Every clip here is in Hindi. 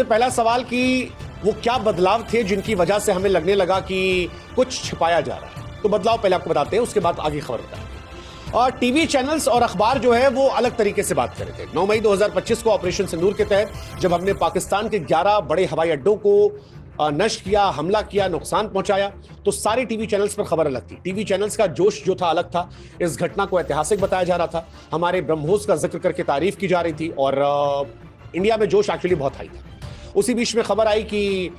पहला सवाल कि वो क्या बदलाव थे जिनकी वजह से हमें लगने लगा कि कुछ छिपाया जा रहा है। तो बदलाव पहले आपको बताते हैं, उसके बाद आगे खबर बताते हैं। और टीवी चैनल्स और अखबार जो है वो अलग तरीके से बात कर रहे थे। 9 मई 2025 को ऑपरेशन सिंदूर के तहत जब हमने पाकिस्तान के 11 बड़े हवाई अड्डों को नष्ट किया, हमला किया, नुकसान पहुंचाया, तो सारी टीवी चैनल्स पर खबर अलग थी। टीवी चैनल्स का जोश जो था अलग था। इस घटना को ऐतिहासिक बताया जा रहा था, हमारे ब्रह्मोस का जिक्र करके तारीफ की जा रही थी और इंडिया में जोश एक्चुअली बहुत हाई था। उसी बीच में खबर आई कि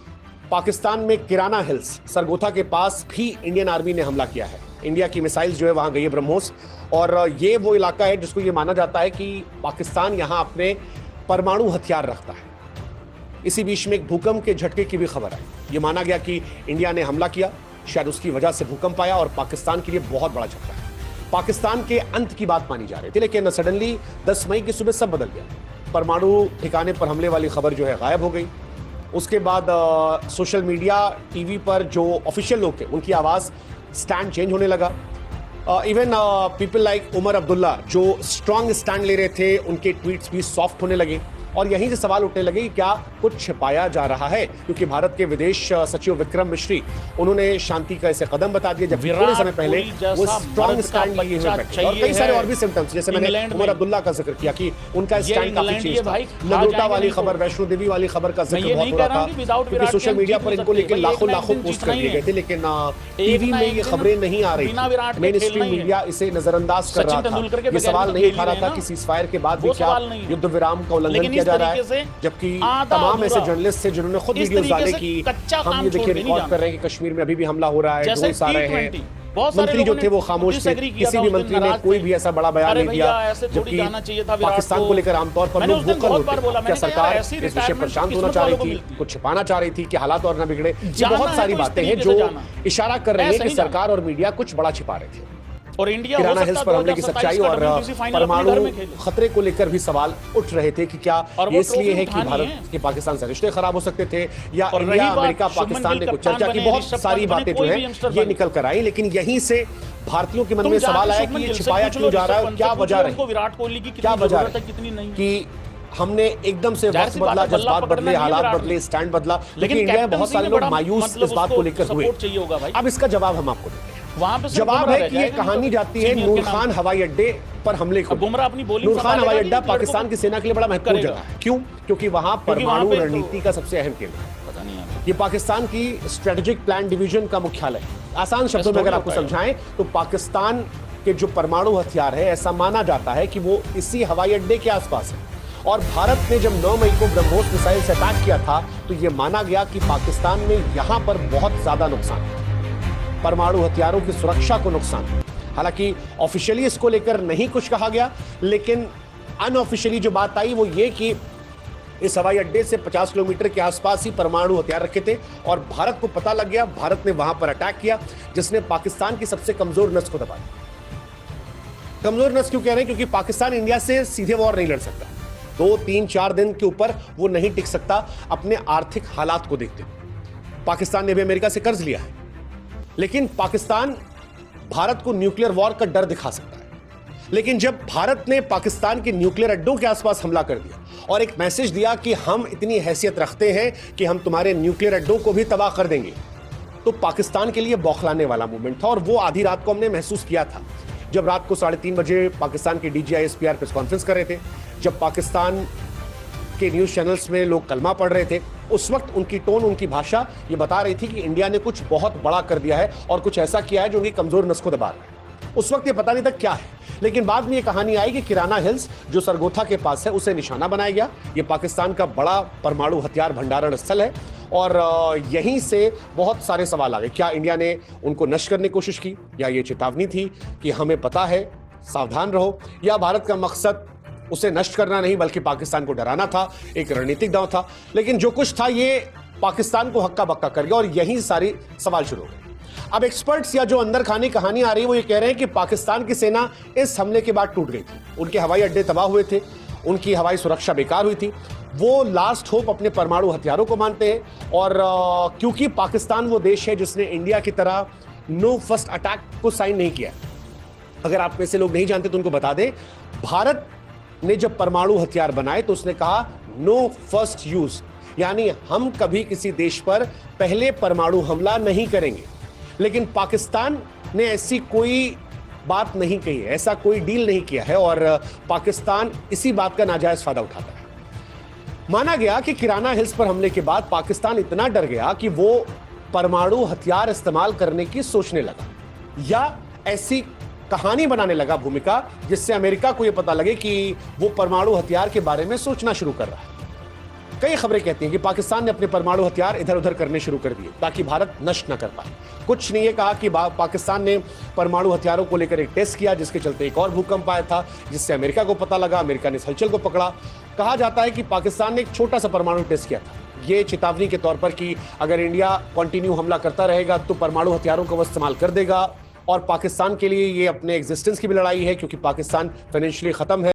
पाकिस्तान में किराना हिल्स सरगोथा के पास भी इंडियन आर्मी ने हमला किया है। इंडिया की मिसाइल्स जो है वहां गई है ब्रह्मोस, और ये वो इलाका है जिसको ये माना जाता है कि पाकिस्तान यहां अपने परमाणु हथियार रखता है। इसी बीच में एक भूकंप के झटके की भी खबर आई। ये माना गया कि इंडिया ने हमला किया, शायद उसकी वजह से भूकंप आया और पाकिस्तान के लिए बहुत बड़ा झटका है। पाकिस्तान के अंत की बात मानी जा रही थी, लेकिन सडनली 10 मई की सुबह सब बदल गया। परमाणु ठिकाने पर हमले वाली खबर जो है गायब हो गई। उसके बाद सोशल मीडिया, टीवी पर जो ऑफिशियल लोग थे उनकी आवाज़ स्टैंड चेंज होने लगा। Even people like Umar Abdullah जो स्ट्रांग स्टैंड ले रहे थे, उनके ट्वीट्स भी सॉफ्ट होने लगे और यहीं से सवाल उठने लगे कि क्या कुछ छिपाया जा रहा है, क्योंकि भारत के विदेश सचिव विक्रम मिश्री उन्होंने शांति का ऐसे कदम बता दिया जब थोड़े समय पहले वो स्ट्रांग स्टैंड लिए हुए बैठे। और कई सारे और भी सिम्टम्स, जैसे मैंने उमर अब्दुल्ला का जिक्र किया कि उनका स्टैंड काफी चेंज था। नगरोटा वाली खबर, वैष्णो देवी वाली खबर का जिक्र बहुत हो रहा था, क्योंकि सोशल मीडिया पर इनको लेकर लाखों पोस्ट कर दिए गए थे, लेकिन टीवी में ये खबरें नहीं आ रही थी। मेन स्ट्रीम मीडिया इसे नजरअंदाज कर रहा था। ये सवाल नहीं उठा रहा था कि सीजफायर के बाद भी क्या युद्ध विराम का उल्लंघन किया जा रहा है, जबकि तमाम ऐसे जर्नलिस्ट थे जिन्होंने खुद वीडियोस डाले कि हम ये देखिए रिकॉर्ड कर रहे हैं कि कश्मीर में अभी भी हमला हो रहा है, ड्रोन्स आ रहे हैं। मंत्री जो थे वो खामोश थे, किसी भी मंत्री ने कोई भी ऐसा बड़ा बयान नहीं दिया, जबकि पाकिस्तान को लेकर आमतौर पर लोग वोकल होते। क्या सरकार इस विषय पर शांत होना चाह रही थी, कुछ छिपाना चाह रही थी कि हालात और न बिगड़े? ये बहुत सारी बातें हैं जो इशारा कर रही है कि सरकार और मीडिया कुछ बड़ा छिपा रहे थे। और इंडिया किराना हिल्स पर हमले की सच्चाई और परमाणु खतरे को लेकर भी सवाल उठ रहे थे कि क्या ये इसलिए है कि भारत के पाकिस्तान से रिश्ते खराब हो सकते थे, या इंडिया अमेरिका पाकिस्तान ने कुछ चर्चा की। बहुत सारी बातें जो है ये निकल कर आई, लेकिन यहीं से भारतीयों के मन में सवाल आया कि ये छिपाया क्यों जा रहा है, क्या वजह रही, विराट कोहली की क्या वजह कि हमने एकदम से वक्त बदला, जज्बात बदले, हालात बदले, स्टैंड बदला, लेकिन इंडिया में बहुत सारे लोग मायूस इस बात को लेकर हुए। अब इसका जवाब हम आपको देते हैं। जवाब है कि ये कहानी जाती है नूर खान हवाई अड्डे पर हमले को। नूर खान हवाई अड्डा पाकिस्तान की सेना के लिए बड़ा महत्वपूर्ण जगह है। क्यों? क्योंकि वहां परमाणु रणनीति का सबसे अहम केंद्र है। ये पाकिस्तान की स्ट्रेटेजिक प्लान डिवीजन का मुख्यालय है। आसान शब्दों में अगर आपको समझाएं तो पाकिस्तान के जो परमाणु हथियार है, ऐसा माना जाता है कि वो इसी हवाई अड्डे के आसपास है। और भारत ने जब 9 मई को ब्रह्मोस मिसाइल से अटैक किया था तो यह माना गया कि पाकिस्तान में यहां पर बहुत ज्यादा नुकसान है, परमाणु हथियारों की सुरक्षा को नुकसान। हालांकि ऑफिशियली इसको लेकर नहीं कुछ कहा गया, लेकिन अनऑफिशियली जो बात आई वो ये कि इस हवाई अड्डे से 50 किलोमीटर के आसपास ही परमाणु हथियार रखे थे और भारत को पता लग गया। भारत ने वहां पर अटैक किया, जिसने पाकिस्तान की सबसे कमजोर नस को दबा दिया। कमजोर नस क्यों कह रहे हैं? क्योंकि पाकिस्तान इंडिया से सीधे वॉर नहीं लड़ सकता। 2, 3, 4 दिन के ऊपर वो नहीं टिक सकता अपने आर्थिक हालात को देखते। पाकिस्तान ने भी अमेरिका से कर्ज लिया है, लेकिन पाकिस्तान भारत को न्यूक्लियर वॉर का डर दिखा सकता है। लेकिन जब भारत ने पाकिस्तान के न्यूक्लियर अड्डों के आसपास हमला कर दिया और एक मैसेज दिया कि हम इतनी हैसियत रखते हैं कि हम तुम्हारे न्यूक्लियर अड्डों को भी तबाह कर देंगे, तो पाकिस्तान के लिए बौखलाने वाला मूवमेंट था। और वो आधी रात को हमने महसूस किया था, जब रात को 3:30 बजे पाकिस्तान के DGI SPR प्रेस कॉन्फ्रेंस कर रहे थे, जब पाकिस्तान के न्यूज चैनल्स में लोग कलमा पढ़ रहे थे। उस वक्त उनकी टोन, उनकी भाषा ये बता रही थी कि इंडिया ने कुछ बहुत बड़ा कर दिया है और कुछ ऐसा किया है जो उनकी कमजोर नस को दबा रहा है। उस वक्त ये पता नहीं था क्या है, लेकिन बाद में ये कहानी आई कि किराना हिल्स जो सरगोथा के पास है उसे निशाना बनाया गया। ये पाकिस्तान का बड़ा परमाणु हथियार भंडारण स्थल है और यहीं से बहुत सारे सवाल आ गए। क्या इंडिया ने उनको नष्ट करने की कोशिश की, या ये चेतावनी थी कि हमें पता है, सावधान रहो, या भारत का मकसद उसे नष्ट करना नहीं बल्कि पाकिस्तान को डराना था, एक रणनीतिक दांव था? लेकिन जो कुछ था ये पाकिस्तान को हक्का बक्का कर गया और यही सारी सवाल शुरू हो गए। अब एक्सपर्ट्स या जो अंदर खानी कहानी आ रही है वो ये कह रहे हैं कि पाकिस्तान की सेना इस हमले के बाद टूट गई थी। उनके हवाई अड्डे तबाह हुए थे, उनकी हवाई सुरक्षा बेकार हुई थी। वो लास्ट होप अपने परमाणु हथियारों को मानते हैं और क्योंकि पाकिस्तान वो देश है जिसने इंडिया की तरह नो फर्स्ट अटैक को साइन नहीं किया। अगर आप में से लोग नहीं जानते तो उनको बता दें, भारत ने जब परमाणु हथियार बनाए तो उसने कहा नो फर्स्ट यूज, यानी हम कभी किसी देश पर पहले परमाणु हमला नहीं करेंगे। लेकिन पाकिस्तान ने ऐसी कोई बात नहीं कही है, ऐसा कोई डील नहीं किया है और पाकिस्तान इसी बात का नाजायज फायदा उठाता है। माना गया कि किराना हिल्स पर हमले के बाद पाकिस्तान इतना डर गया कि वो परमाणु हथियार इस्तेमाल करने की सोचने लगा या ऐसी कहानी बनाने लगा भूमिका जिससे अमेरिका को यह पता लगे कि वो परमाणु हथियार के बारे में सोचना शुरू कर रहा है। कई खबरें कहती हैं कि पाकिस्तान ने अपने परमाणु हथियार इधर उधर करने शुरू कर दिए ताकि भारत नष्ट न कर पाए। कुछ ने यह कहा कि पाकिस्तान ने परमाणु हथियारों को लेकर एक टेस्ट किया जिसके चलते एक और भूकंप आया था जिससे अमेरिका को पता लगा, अमेरिका ने इस हलचल को पकड़ा। कहा जाता है कि पाकिस्तान ने एक छोटा सा परमाणु टेस्ट किया था, ये चेतावनी के तौर पर कि अगर इंडिया कंटिन्यू हमला करता रहेगा तो परमाणु हथियारों का वो इस्तेमाल कर देगा। और पाकिस्तान के लिए ये अपने एग्जिस्टेंस की भी लड़ाई है क्योंकि पाकिस्तान फाइनेंशियली खत्म है।